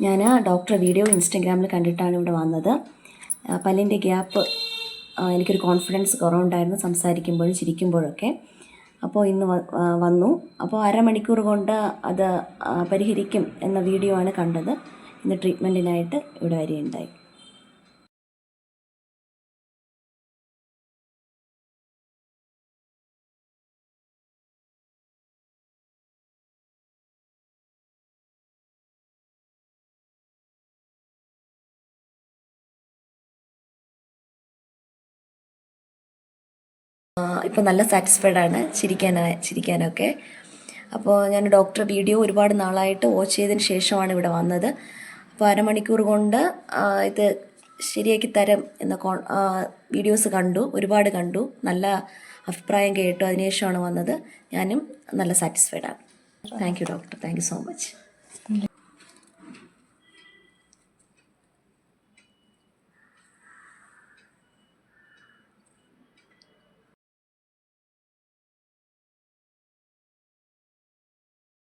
ഞാൻ ഡോക്ടറെ വീഡിയോ ഇൻസ്റ്റഗ്രാമിൽ കണ്ടിട്ടാണ് ഇവിടെ വന്നത്. പല്ലിൻ്റെ ഗ്യാപ്പ് എനിക്കൊരു കോൺഫിഡൻസ് കുറവുണ്ടായിരുന്നു സംസാരിക്കുമ്പോഴും ചിരിക്കുമ്പോഴൊക്കെ. അപ്പോൾ ഇന്ന് വന്നു. അപ്പോൾ അരമണിക്കൂർ കൊണ്ട് അത് പരിഹരിക്കും എന്ന വീഡിയോ ആണ് കണ്ടത്. ഇന്ന് ട്രീറ്റ്മെൻറ്റിനായിട്ട് ഇവിടെ വരികയുണ്ടായി. ഇപ്പോൾ നല്ല സാറ്റിസ്ഫൈഡ് ആണ് ചിരിക്കാനൊക്കെ. അപ്പോൾ ഞാൻ ഡോക്ടറെ വീഡിയോ ഒരുപാട് നാളായിട്ട് വാച്ച് ചെയ്തതിന് ശേഷമാണ് ഇവിടെ വന്നത്. അപ്പോൾ അരമണിക്കൂർ കൊണ്ട് ഇത് ശരിയാക്കി തരാം എന്ന വീഡിയോസ് ഒരുപാട് കണ്ടു, നല്ല അഭിപ്രായം കേട്ടു. അതിനുശേഷമാണ് വന്നത്. ഞാനും നല്ല സാറ്റിസ്ഫൈഡ് ആണ്. Thank you doctor, thank you so much.